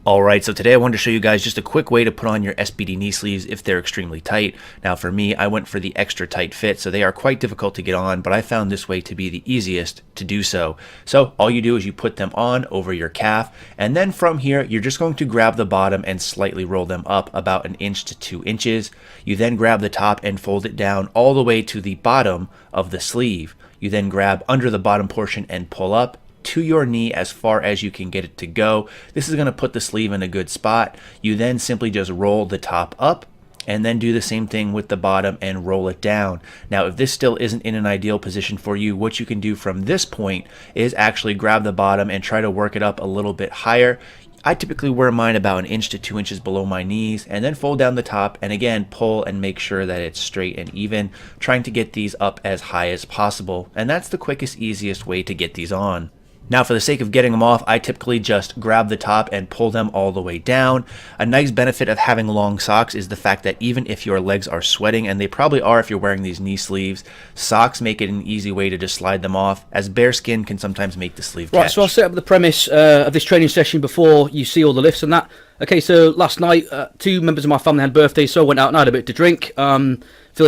Alright, so today I wanted to show you guys just a quick way to put on your SBD knee sleeves if they're extremely tight. Now for me, I went for the extra tight fit, so they are quite difficult to get on, but I found this way to be the easiest to do so. So all you do is you put them on over your calf, and then from here, you're just going to grab the bottom and slightly roll them up about 1 inch to 2 inches. You then grab the top and fold it down all the way to the bottom of the sleeve. You then grab under the bottom portion and pull up to your knee as far as you can get it to go. This is going to put the sleeve in a good spot. You then simply just roll the top up and then do the same thing with the bottom and roll it down. Now if this still isn't in an ideal position for you, what you can do from this point is actually grab the bottom and try to work it up a little bit higher. I typically wear mine about 1 inch to 2 inches below my knees, and then fold down the top and again pull and make sure that it's straight and even, trying to get these up as high as possible. And that's the quickest, easiest way to get these on. Now for the sake of getting them off, I typically just grab the top and pull them all the way down. A nice benefit of having long socks is the fact that even if your legs are sweating, and they probably are if you're wearing these knee sleeves, socks make it an easy way to just slide them off, as bare skin can sometimes make the sleeve catch. Right, so I'll set up the premise of this training session before you see all the lifts and that. Okay, so last night, 2 members of my family had birthdays, so I went out and had a bit to drink. Feeling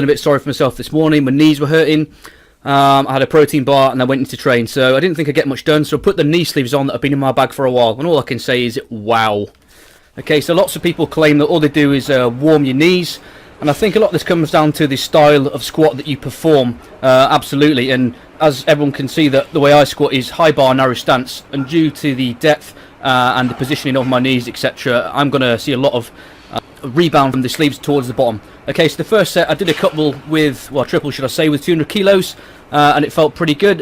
a bit sorry for myself this morning, my knees were hurting. I had a protein bar and I went into train, so I didn't think I'd get much done, so I put the knee sleeves on that have been in my bag for a while, and all I can say is wow. Okay, so lots of people claim that all they do is warm your knees, and I think a lot of this comes down to the style of squat that you perform, absolutely, and as everyone can see, that the way I squat is high bar, narrow stance, and due to the depth and the positioning of my knees, etc., I'm going to see a lot of rebound from the sleeves towards the bottom. Okay, so the first set I did a couple with, well, triple should I say, with 200 kilos, and it felt pretty good,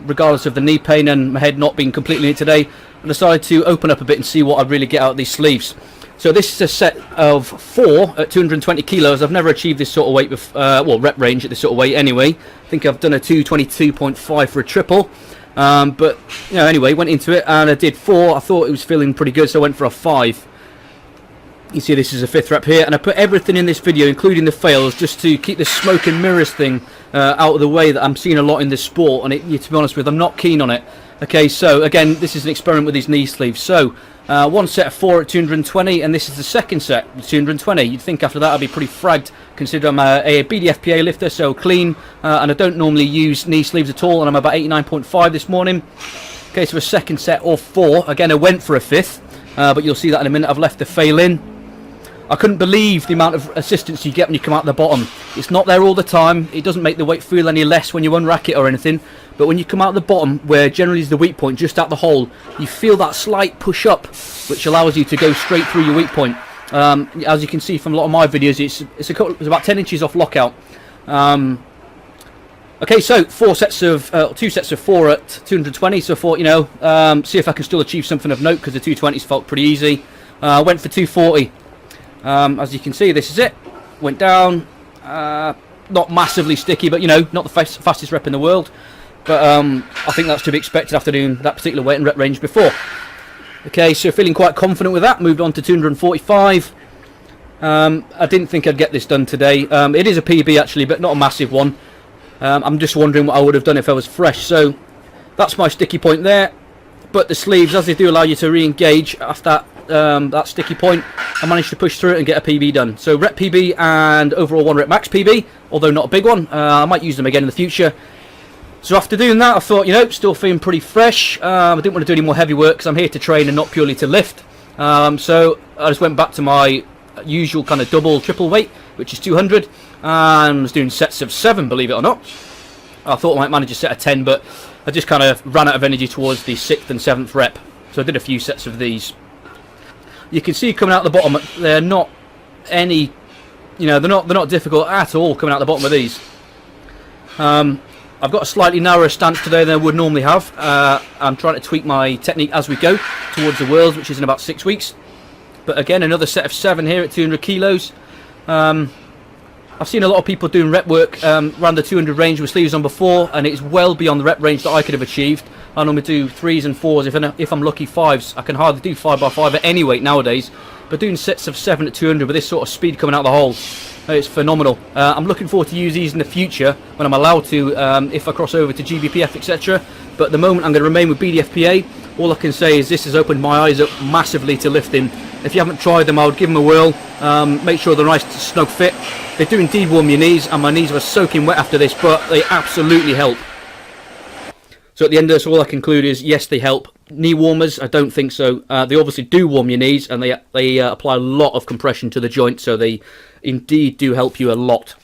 regardless of the knee pain and my head not being completely in it today. I decided to open up a bit and see what I really get out of these sleeves. So this is a set of 4 at 220 kilos. I've never achieved this sort of weight before, well, rep range at this sort of weight anyway. I think I've done a 222.5 for a triple. But, you know, anyway, went into it and I did 4. I thought it was feeling pretty good, so I went for a 5. You see this is a 5th rep here, and I put everything in this video, including the fails, just to keep this smoke and mirrors thing out of the way that I'm seeing a lot in this sport, and to be honest with, I'm not keen on it. Okay, so again, this is an experiment with these knee sleeves. So, 1 set of 4 at 220, and this is the second set at 220. You'd think after that I'd be pretty fragged, considering I'm a BDFPA lifter, so clean, and I don't normally use knee sleeves at all, and I'm about 89.5 this morning. Okay, so a second set of 4. Again, I went for a 5th, but you'll see that in a minute. I've left the fail in. I couldn't believe the amount of assistance you get when you come out the bottom. It's not there all the time. It doesn't make the weight feel any less when you unrack it or anything. But when you come out the bottom, where generally is the weak point, just out the hole, you feel that slight push up, which allows you to go straight through your weak point. As you can see from a lot of my videos, it's about 10 inches off lockout. Okay, so 2 sets of 4 at 220. So I thought, you know, see if I can still achieve something of note, because the 220s felt pretty easy. Went for 240. As you can see, this is it. Went down, not massively sticky, but you know, not the fastest rep in the world. But I think that's to be expected after doing that particular weight and rep range before. Okay, so feeling quite confident with that. Moved on to 245. I didn't think I'd get this done today. It is a PB actually, but not a massive one. I'm just wondering what I would have done if I was fresh. So that's my sticky point there. But the sleeves, as they do allow you to re-engage after that sticky point, I managed to push through it and get a PB done. So rep PB and overall 1 rep max PB, although not a big one. I might use them again in the future. So after doing that, I thought, you know, still feeling pretty fresh. I didn't want to do any more heavy work because I'm here to train and not purely to lift. So I just went back to my usual kind of double, triple weight, which is 200, and was doing sets of 7, believe it or not. I thought I might manage a set of 10, but I just kind of ran out of energy towards the 6th and 7th rep. So I did a few sets of these. You can see coming out the bottom, they're not any, you know, they're not difficult at all coming out the bottom of these. I've got a slightly narrower stance today than I would normally have. I'm trying to tweak my technique as we go towards the Worlds, which is in about 6 weeks. But again, another set of 7 here at 200 kilos. I've seen a lot of people doing rep work around the 200 range with sleeves on before, and it's well beyond the rep range that I could have achieved. I normally do 3s and 4s, if I'm lucky 5s. I can hardly do 5x5 at any weight nowadays, but doing sets of 7 at 200 with this sort of speed coming out the hole, it's phenomenal. I'm looking forward to use these in the future when I'm allowed to, if I cross over to GBPF, etc. But at the moment I'm going to remain with BDFPA. all I can say is this has opened my eyes up massively to lifting. If you haven't tried them, I would give them a whirl. Make sure they're nice snug fit. They do indeed warm your knees, and my knees were soaking wet after this, but they absolutely help. So at the end of this, all I conclude is yes, they help. Knee warmers, I don't think so. They obviously do warm your knees, and they apply a lot of compression to the joint, so they indeed do help you a lot.